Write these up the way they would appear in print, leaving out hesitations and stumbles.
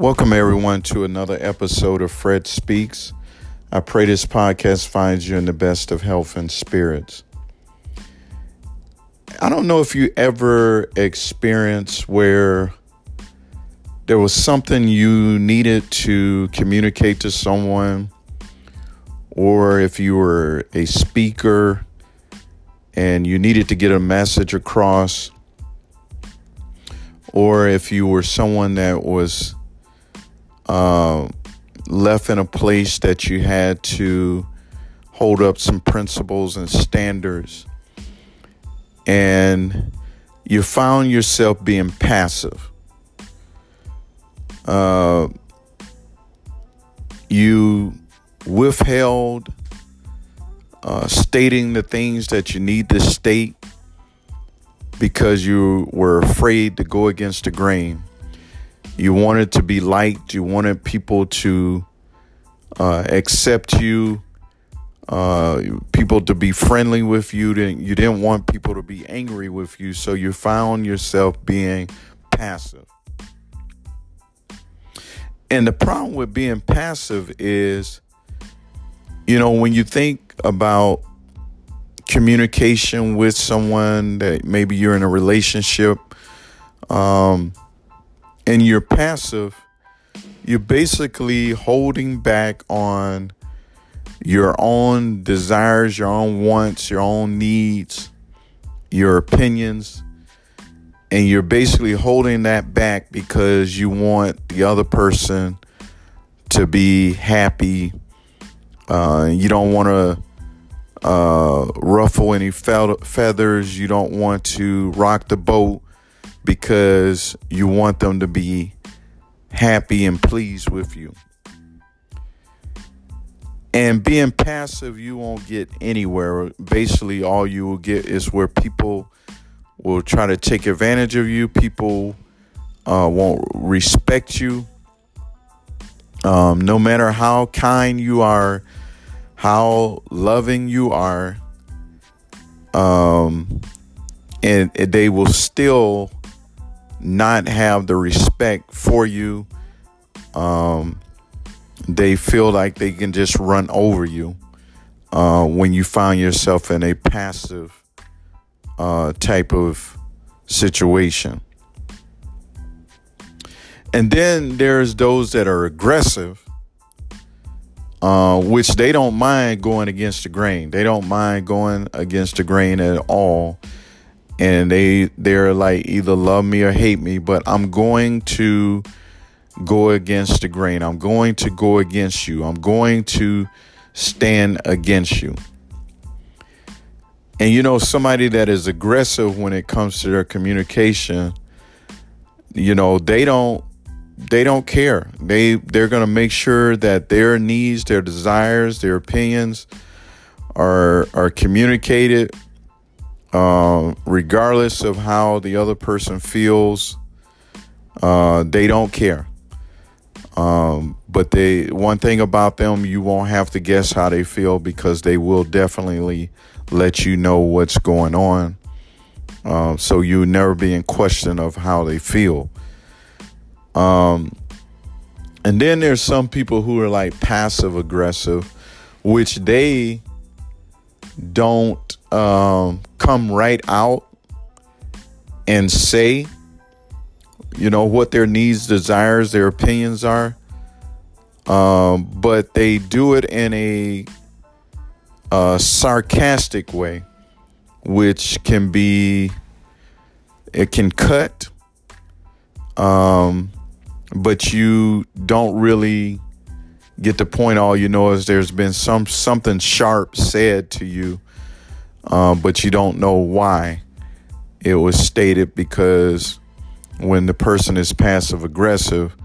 Welcome, everyone, to another episode of Fred Speaks. I pray this podcast finds you in the best of health and spirits. I don't know if you ever experienced where there was something you needed to communicate to someone, or if you were a speaker and you needed to get a message across, or if you were someone that was left in a place that you had to hold up some principles and standards, and you found yourself being passive. You withheld stating the things that you need to state because you were afraid to go against the grain. You wanted to be liked. You wanted people to accept you, people to be friendly with you. You didn't want people to be angry with you, so you found yourself being passive. And the problem with being passive is, when you think about communication with someone that maybe you're in a relationship, and you're passive, you're basically holding back on your own desires, your own wants, your own needs, your opinions, and you're basically holding that back because you want the other person to be happy. You don't want to ruffle any feathers. You don't want to rock the boat because you want them to be happy and pleased with you. And being passive, you won't get anywhere. Basically, all you will get is where people will try to take advantage of you. People won't respect you. No matter how kind you are, how loving you are, and they will still not have the respect for you. They feel like they can just run over you when you find yourself in a passive type of situation. And then there's those that are aggressive, which they don't mind going against the grain. They don't mind going against the grain at all. And they're like, either love me or hate me, but I'm going to go against the grain. I'm going to go against you. I'm going to stand against you. And somebody that is aggressive when it comes to their communication, they don't care. They're going to make sure that their needs, their desires, their opinions are communicated, regardless of how the other person feels. They don't care. But one thing about them, you won't have to guess how they feel, because they will definitely let you know what's going on. So you never be in question of how they feel. And then there's some people who are like passive aggressive, which they don't come right out and say, what their needs, desires, their opinions are. But they do it in a sarcastic way, which can cut. But you don't really get the point. All you know is there's been something sharp said to you, but you don't know why it was stated, because when the person is passive aggressive,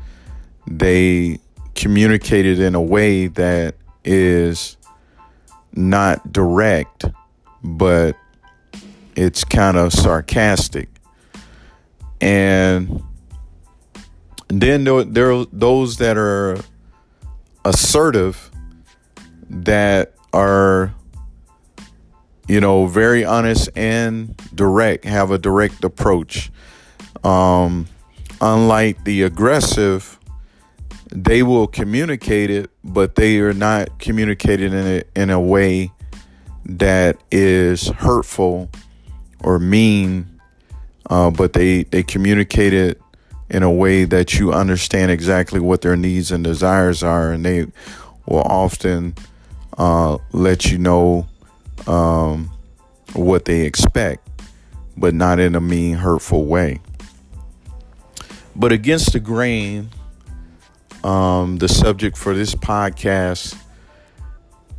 they communicate it in a way that is not direct, but it's kind of sarcastic. And then there are those that are assertive, that are, very honest and direct, have a direct approach. Unlike the aggressive, they will communicate it, but they are not communicating in a way that is hurtful or mean, but they communicate it in a way that you understand exactly what their needs and desires are, and they will often let you know what they expect, but not in a mean, hurtful way. But against the grain, the subject for this podcast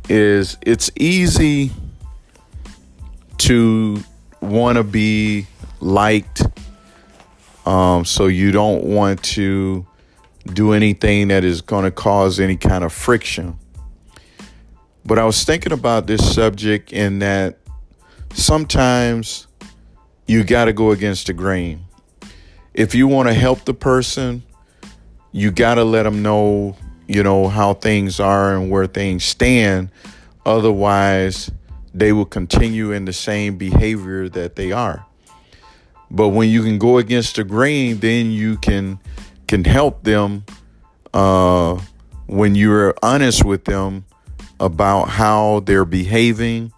is, it's easy to want to be liked, so you don't want to do anything that is going to cause any kind of friction. But I was thinking about this subject in that sometimes you got to go against the grain. If you want to help the person, you got to let them know, how things are and where things stand. Otherwise, they will continue in the same behavior that they are. But when you can go against the grain, then you can help them when you're honest with them about how they're behaving,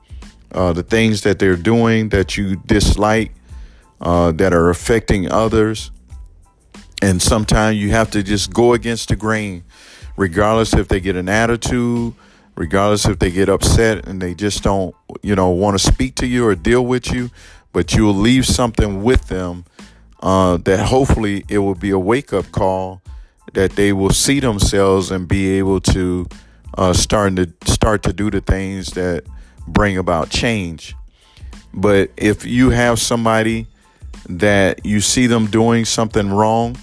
the things that they're doing that you dislike, that are affecting others. And sometimes you have to just go against the grain, regardless if they get an attitude, regardless if they get upset and they just don't, want to speak to you or deal with you, but you will leave something with them that hopefully it will be a wake-up call, that they will see themselves and be able to start to do the things that bring about change. But if you have somebody that you see them doing something wrong,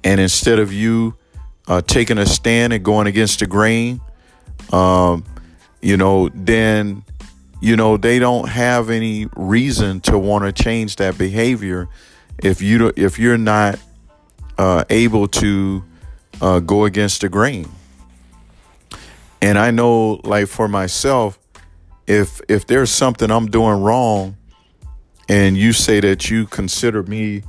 and instead of you taking a stand and going against the grain, then, they don't have any reason to want to change that behavior if you're not able to go against the grain. And I know, like for myself, if there's something I'm doing wrong and you say that you consider me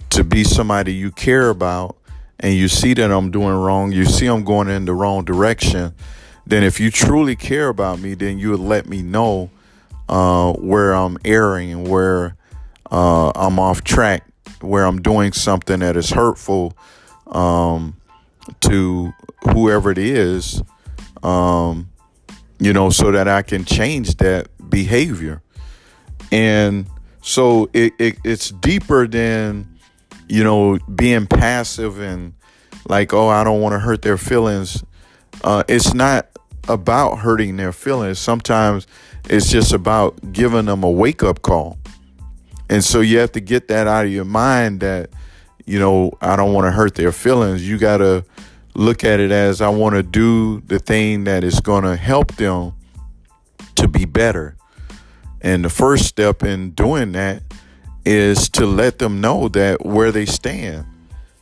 to be somebody you care about, and you see that I'm doing wrong, you see I'm going in the wrong direction, then if you truly care about me, then you would let me know where I'm erring and where I'm off track, where I'm doing something that is hurtful to whoever it is, so that I can change that behavior. And so it's deeper than, being passive and like, oh, I don't want to hurt their feelings. It's not about hurting their feelings. Sometimes it's just about giving them a wake-up call. And so you have to get that out of your mind that, I don't want to hurt their feelings. You got to look at it as, I want to do the thing that is going to help them to be better. And the first step in doing that is to let them know that where they stand,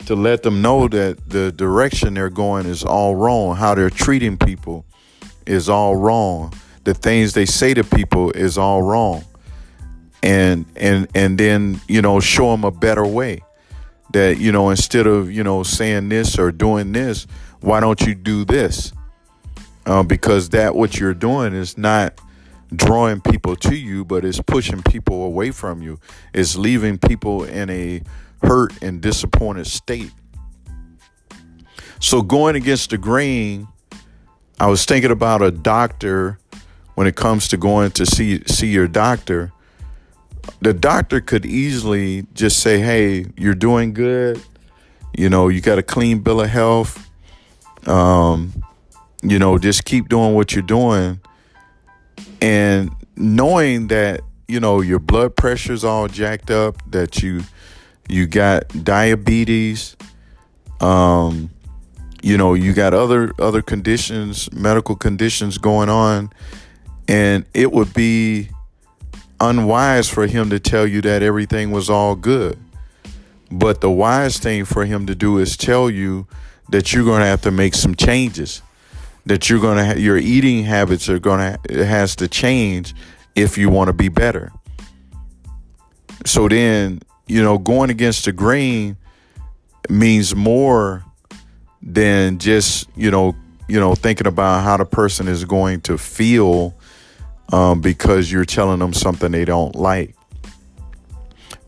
to let them know that the direction they're going is all wrong, how they're treating people is all wrong, the things they say to people is all wrong, and then show them a better way, that instead of saying this or doing this, why don't you do this? Because that what you're doing is not drawing people to you, but it's pushing people away from you. It's leaving people in a hurt and disappointed state. So going against the grain, I was thinking about a doctor. When it comes to going to see your doctor, the doctor could easily just say, hey, you're doing good. You got a clean bill of health. Just keep doing what you're doing. And knowing that, your blood pressure's all jacked up, that you got diabetes, you got other conditions, medical conditions going on, and it would be unwise for him to tell you that everything was all good. But the wise thing for him to do is tell you that you're going to have to make some changes, that you're going to your eating habits has to change if you want to be better. So then, going against the grain means more than just, thinking about how the person is going to feel because you're telling them something they don't like.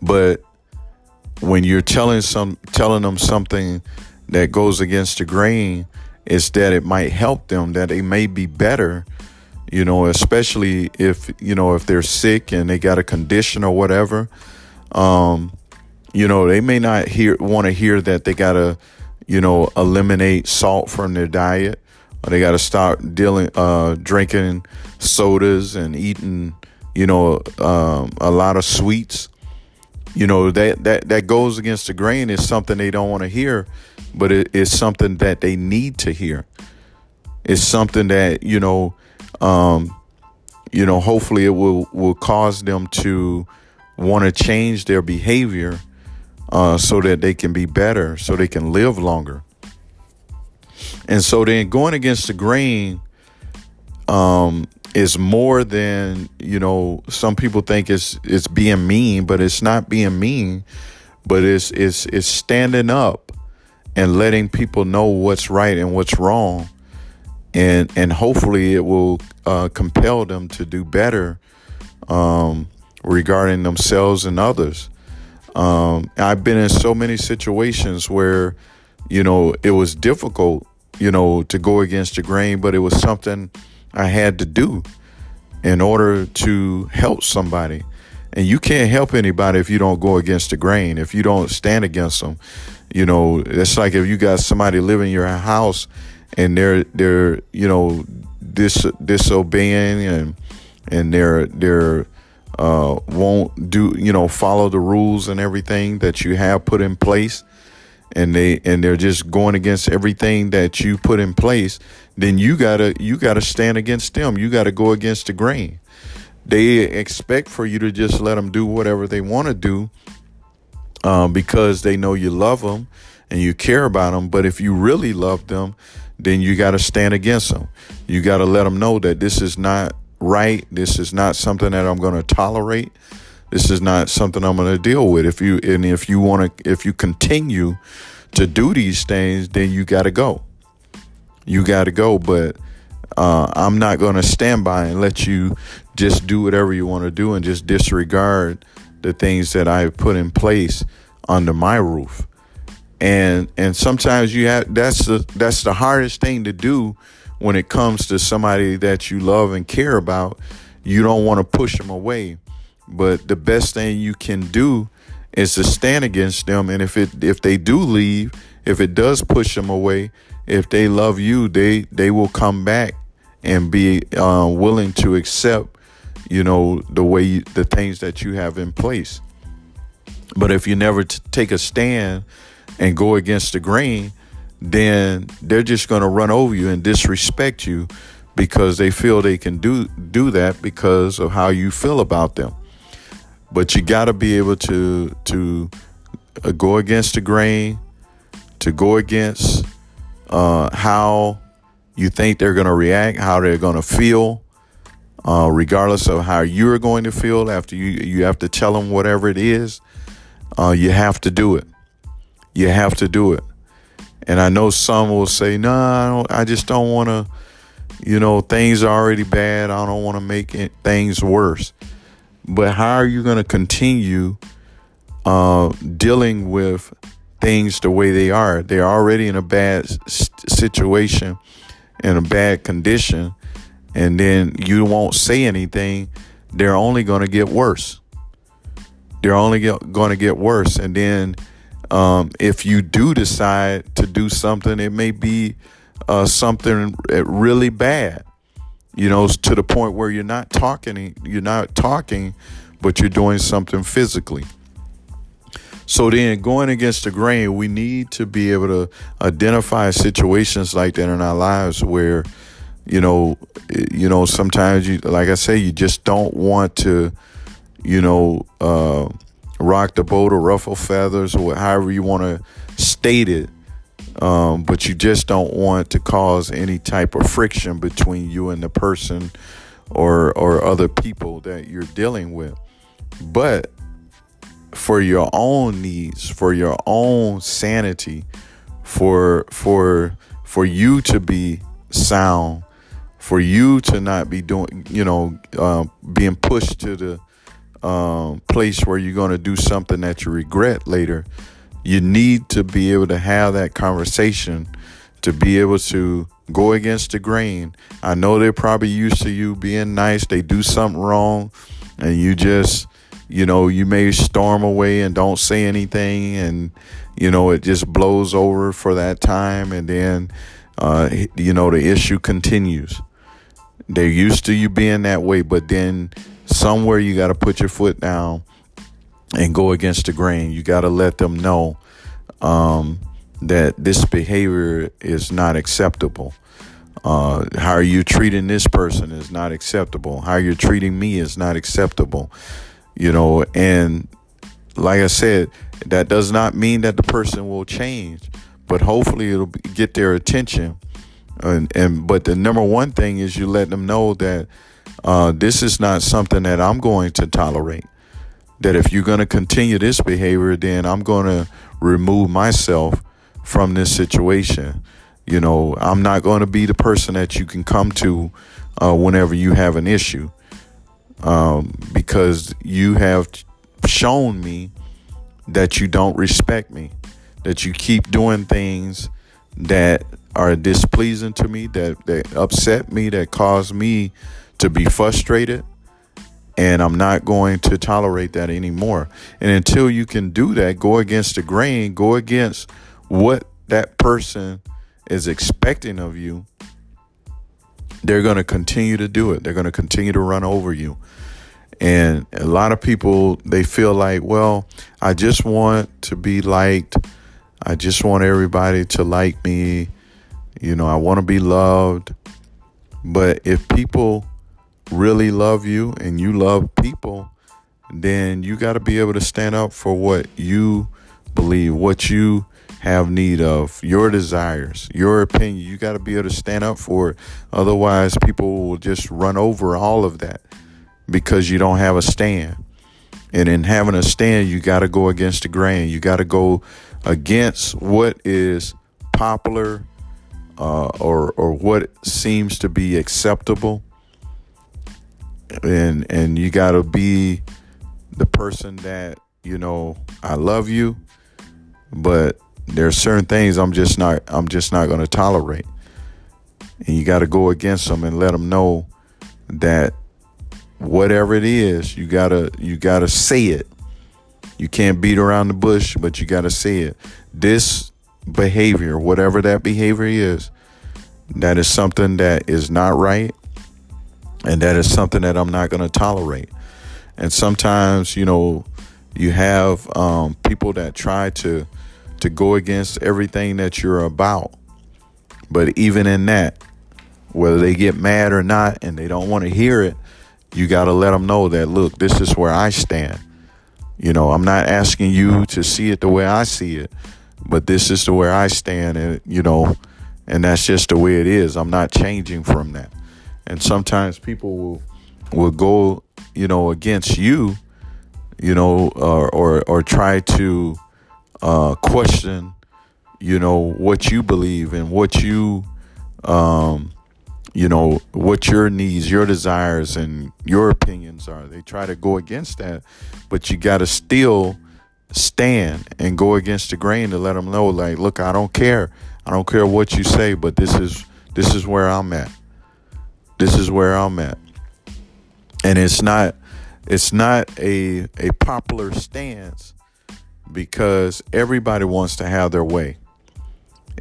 But when you're telling them something that goes against the grain, is that it might help them, that they may be better, especially if they're sick and they got a condition or whatever. They may not want to hear that they got to, eliminate salt from their diet, or they got to stop drinking sodas and eating, a lot of sweets. That goes against the grain is something they don't want to hear, but it is something that they need to hear. It's something that, hopefully it will cause them to want to change their behavior so that they can be better, so they can live longer. And so then going against the grain is more than, some people think it's being mean, but it's not being mean, but it's standing up and letting people know what's right and what's wrong. And hopefully it will compel them to do better regarding themselves and others. I've been in so many situations where, it was difficult, to go against the grain, but it was something I had to do in order to help somebody. And you can't help anybody if you don't go against the grain, if you don't stand against them. It's like if you got somebody living in your house and they're disobeying and they're won't do, follow the rules and everything that you have put in place, and they're just going against everything that you put in place, then you gotta stand against them. You gotta go against the grain. They expect for you to just let them do whatever they want to do because they know you love them and you care about them. But if you really love them, then you got to stand against them. You got to let them know that this is not right. This is not something that I'm going to tolerate. This is not something I'm going to deal with. If you continue to do these things, then you got to go. You got to go. But I'm not going to stand by and let you just do whatever you want to do and just disregard the things that I put in place under my roof. And sometimes that's the hardest thing to do when it comes to somebody that you love and care about. You don't want to push them away, but the best thing you can do is to stand against them. And if they do leave, if it does push them away, if they love you, they will come back and be willing to accept, the things that you have in place. But if you never take a stand and go against the grain, then they're just going to run over you and disrespect you because they feel they can do that because of how you feel about them. But you got to be able to go against the grain, to go against how you think they're going to react, how they're going to feel, regardless of how you're going to feel after you have to tell them whatever it is. You have to do it. You have to do it. And I know some will say, no, I just don't want to, things are already bad. I don't want to make things worse. But how are you going to continue dealing with things the way they are? They're already in a bad situation, in a bad condition, and then you won't say anything. They're only going to get worse. They're only going to get worse. And then if you do decide to do something, it may be something really bad, to the point where you're not talking, but you're doing something physically. So then going against the grain, we need to be able to identify situations like that in our lives where, sometimes like I say, you just don't want to, rock the boat or ruffle feathers or however you want to state it. But you just don't want to cause any type of friction between you and the person or other people that you're dealing with. But for your own needs, for your own sanity, for you to be sound, for you to not be doing, being pushed to the place where you're going to do something that you regret later. You need to be able to have that conversation, to be able to go against the grain. I know they're probably used to you being nice. They do something wrong and you just, you may storm away and don't say anything, and, it just blows over for that time. And then, the issue continues. They're used to you being that way, but then somewhere you got to put your foot down and go against the grain. You got to let them know that this behavior is not acceptable. How you treating this person is not acceptable. How you're treating me is not acceptable. And like I said, that does not mean that the person will change, but hopefully it'll get their attention. But the number one thing is you let them know that this is not something that I'm going to tolerate. That if you're going to continue this behavior, then I'm going to remove myself from this situation. I'm not going to be the person that you can come to whenever you have an issue, because you have shown me that you don't respect me, that you keep doing things that are displeasing to me, that upset me, that cause me to be frustrated. And I'm not going to tolerate that anymore. And until you can do that, go against the grain, go against what that person is expecting of you, they're going to continue to do it. They're going to continue to run over you. And a lot of people, they feel like, well, I just want to be liked. I just want everybody to like me. I want to be loved. But if people really love you and you love people, then you got to be able to stand up for what you believe, what you have need of, your desires, your opinion. You got to be able to stand up for it. Otherwise, people will just run over all of that because you don't have a stand. And in having a stand, you got to go against the grain. You got to go against what is popular or what seems to be acceptable. And you got to be the person that, I love you, but there are certain things I'm just not going to tolerate. And you got to go against them and let them know that whatever it is, you got to say it. You can't beat around the bush, but you got to say it. This behavior, whatever that behavior is, that is something that is not right. And that is something that I'm not going to tolerate. And sometimes, you have people that try to go against everything that you're about. But even in that, whether they get mad or not and they don't want to hear it, you got to let them know that, look, this is where I stand. I'm not asking you to see it the way I see it, but this is the way I stand. And, and that's just the way it is. I'm not changing from that. And sometimes people will go, against you, or try to question, what you believe and what you, what your needs, your desires, and your opinions are. They try to go against that, but you got to still stand and go against the grain to let them know, like, look, I don't care. I don't care what you say, but this is where I'm at. This is where I'm at. And it's not a popular stance, because everybody wants to have their way.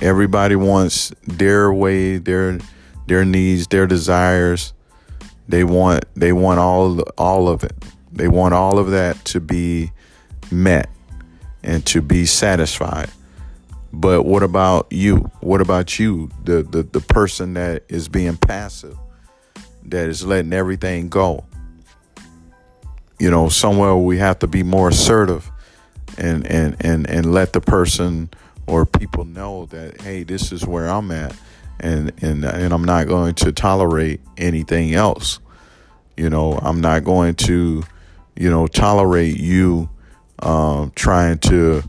Everybody wants their way, their needs, their desires. They want all of it. They want all of that to be met and to be satisfied. But what about you? What about you, the person that is being passive, that is letting everything go? Somewhere we have to be more assertive and let the person or people know that, hey, this is where I'm at, and I'm not going to tolerate anything else. I'm not going to, tolerate you trying to,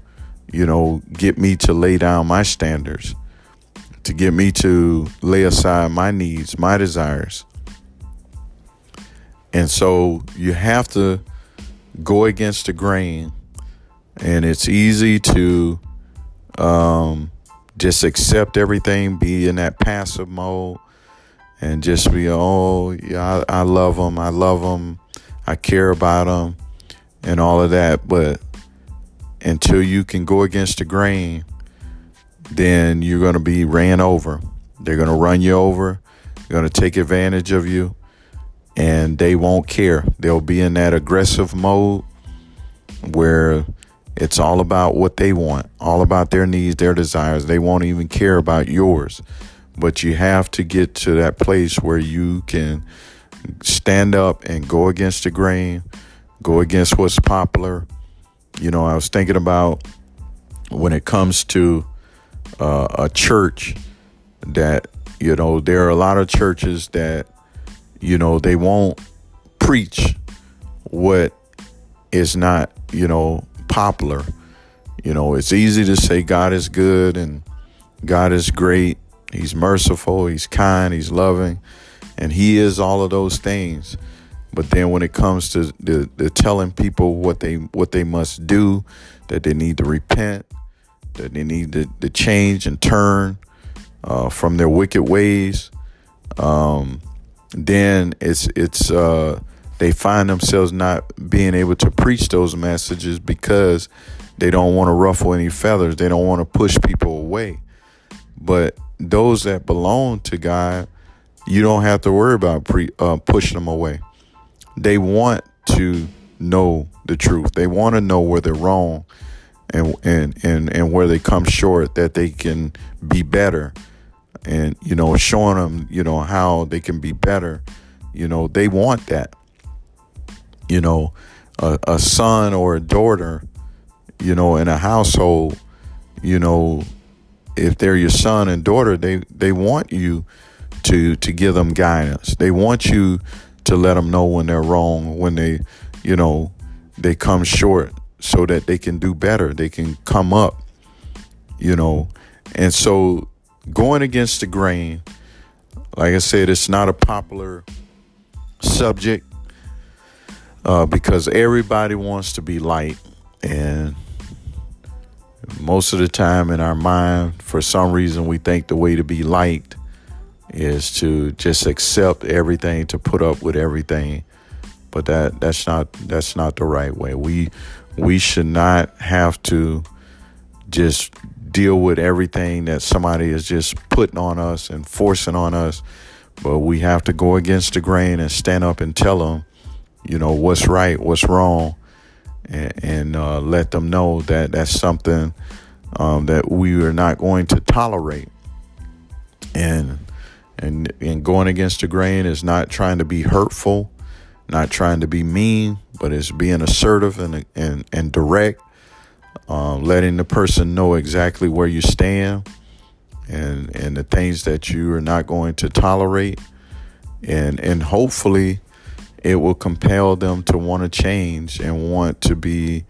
get me to lay down my standards, to get me to lay aside my needs, my desires. And so you have to go against the grain. And it's easy to just accept everything, be in that passive mode, and just be, oh, yeah, I love them, I care about them, and all of that. But until you can go against the grain, then you're going to be ran over. They're going to run you over, they're going to take advantage of you, and they won't care. They'll be in that aggressive mode where it's all about what they want, all about their needs, their desires. They won't even care about yours. But you have to get to that place where you can stand up and go against the grain, go against what's popular. I was thinking about when it comes to a church that, there are a lot of churches that, they won't preach what is not, popular. It's easy to say God is good and God is great. He's merciful, he's kind, he's loving, and he is all of those things. But then when it comes to the telling people what they must do, that they need to repent, that they need to change and turn from their wicked ways, then it's they find themselves not being able to preach those messages because they don't want to ruffle any feathers. They don't want to push people away. But those that belong to God, you don't have to worry about pushing them away. They want to know the truth. They want to know where they're wrong and where they come short, that they can be better. And, showing them, how they can be better. They want that. A son or a daughter, in a household, if they're your son and daughter, they want you to give them guidance. They want you to let them know when they're wrong, when they come short, so that they can do better. They can come up, and so going against the grain, like I said, it's not a popular subject because everybody wants to be liked. And most of the time in our mind, for some reason, we think the way to be liked is to just accept everything, to put up with everything. But that's not the right way. We should not have to just deal with everything that somebody is just putting on us and forcing on us. But we have to go against the grain and stand up and tell them, what's right, what's wrong, and let them know that that's something that we are not going to tolerate. And going against the grain is not trying to be hurtful, not trying to be mean, but it's being assertive and direct, letting the person know exactly where you stand and the things that you are not going to tolerate. And hopefully it will compel them to want to change and want to be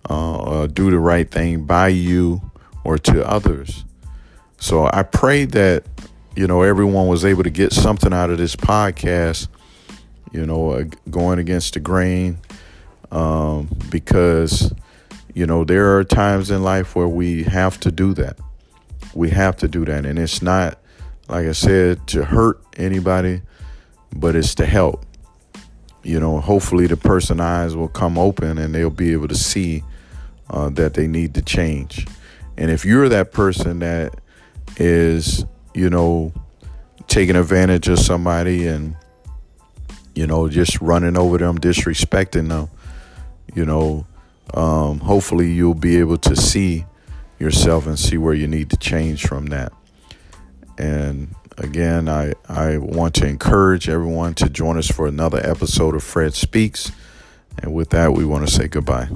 do the right thing by you or to others. So I pray that, everyone was able to get something out of this podcast, going against the grain, because, there are times in life where we have to do that. We have to do that. And it's not, like I said, to hurt anybody, but it's to help. Hopefully the person's eyes will come open and they'll be able to see that they need to change. And if you're that person that is, taking advantage of somebody and, just running over them, disrespecting them, hopefully you'll be able to see yourself and see where you need to change from that. And again, I want to encourage everyone to join us for another episode of Fred Speaks. And with that, we want to say goodbye.